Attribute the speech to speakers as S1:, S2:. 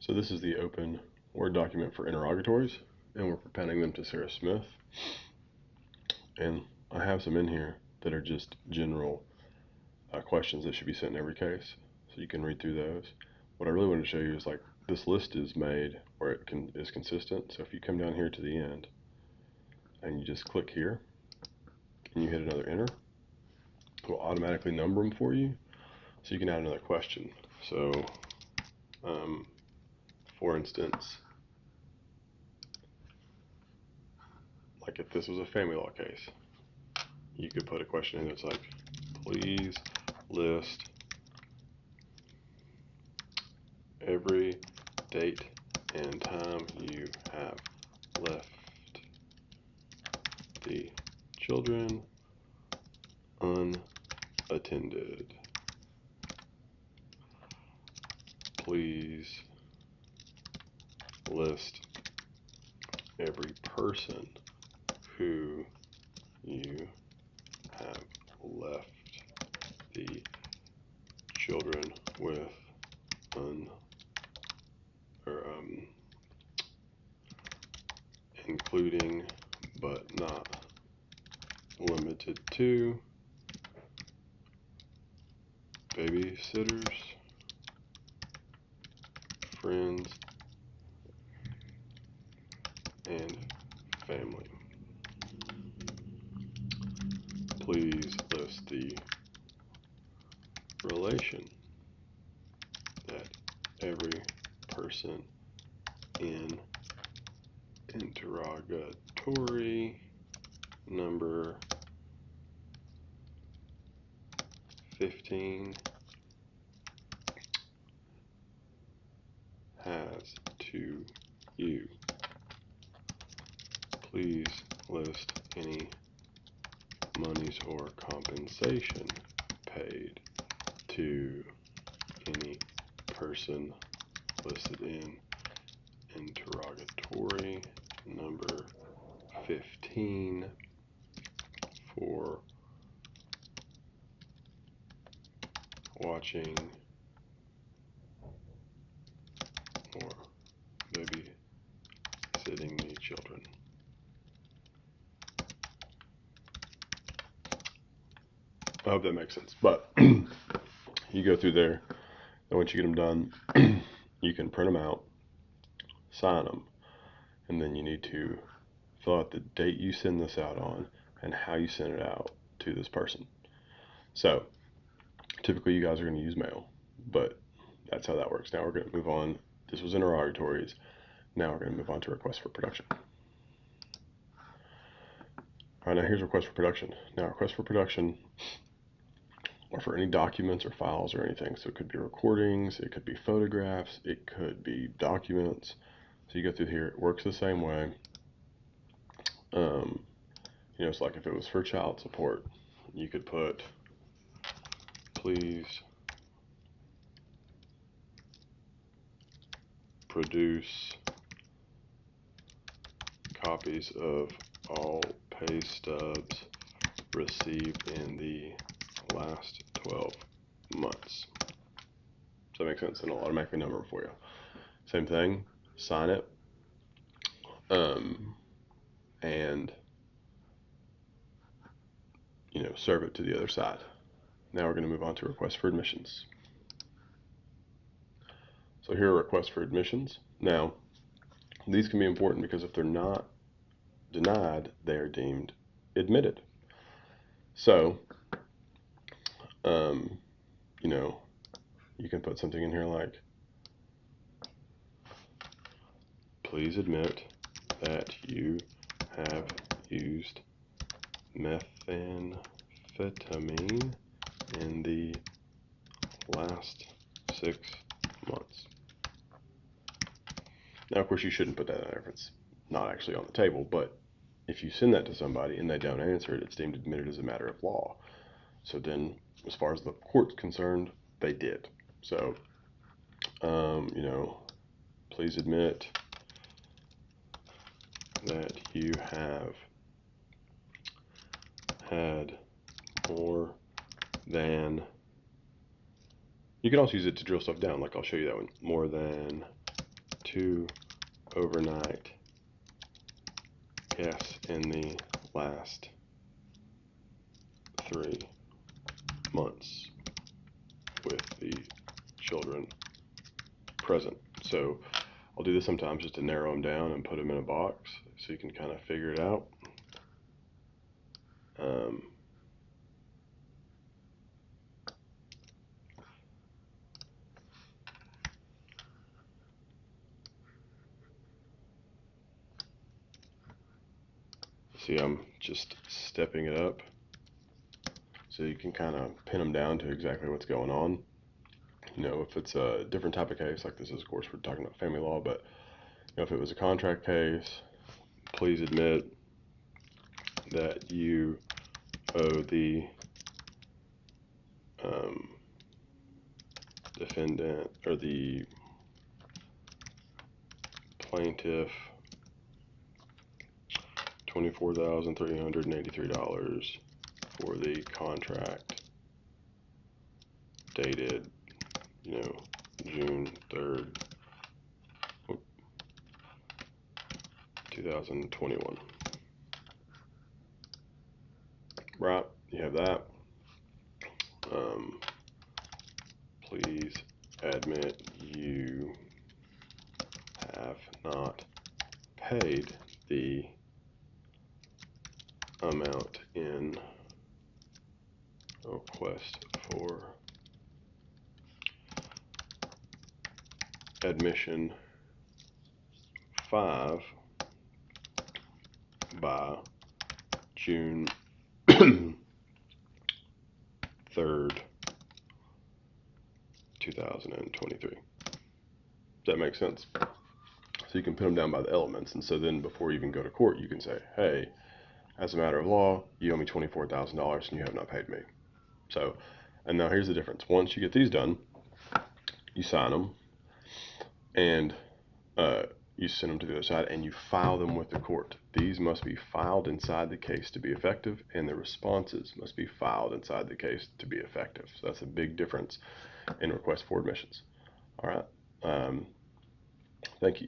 S1: So this is the open Word document for interrogatories, and we're propounding them to Sarah Smith. And I have some in here that are just general questions that should be sent in every case, so you can read through those. What I really want to show you is like this list is made where it is consistent. So if you come down here to the end and you just click here and you hit another enter, it will automatically number them for you, so you can add another question. So for instance, like if this was a family law case, you could put a question in that's like, please list every date and time you have left the children unattended. Please list every person who you have left the children with including but not limited to babysitters, friends, and family. Please list the relation that every person in interrogatory number 15 has to you. Please list any monies or compensation paid to any person listed in interrogatory number 15 for watching or babysitting the children. I hope that makes sense. But you go through there, and once you get them done, you can print them out, sign them, and then you need to fill out the date you send this out on and how you send it out to this person. So typically you guys are going to use mail, but that's how that works. Now we're going to move on. This was interrogatories. Now we're going to move on to requests for production. All right, now here's request for production. Now request for production or for any documents or files or anything. So it could be recordings, it could be photographs, it could be documents. So you go through here, it works the same way. You know, it's like if it was for child support, you could put, please produce copies of all pay stubs received in the last 12 months. Does that make sense? And it'll automatically number them for you. Same thing, sign it, and serve it to the other side. Now we're going to move on to requests for admissions. So here are requests for admissions. Now, these can be important because if they're not denied, they are deemed admitted. So, you can put something in here like, please admit that you have used methamphetamine in the last 6 months. Now, of course, you shouldn't put that in there if it's not actually on the table, but if you send that to somebody and they don't answer it, it's deemed admitted as a matter of law. So then, as far as the court's concerned, they did. So, please admit that you have had more than, you can also use it to drill stuff down, like I'll show you that one, more than 2 overnight guests in the last 3 months with the children present. So I'll do this sometimes just to narrow them down and put them in a box so you can kind of figure it out. See, I'm just stepping it up so you can kind of pin them down to exactly what's going on. You know, if it's a different type of case, like this is, of course, we're talking about family law, but you know, if it was a contract case, please admit that you owe the defendant or the plaintiff $24,383 for the contract dated, you know, June 3rd, 2021. Right, you have that. Please admit you have not paid the amount in request for admission 5 by June 3rd, 2023. Does that make sense? So you can put them down by the elements, and so then before you even go to court, you can say, hey, as a matter of law, you owe me $24,000 and you have not paid me. So, and now here's the difference. Once you get these done, you sign them, and you send them to the other side, and you file them with the court. These must be filed inside the case to be effective, and the responses must be filed inside the case to be effective. So that's a big difference in request for admissions. All right. Thank you.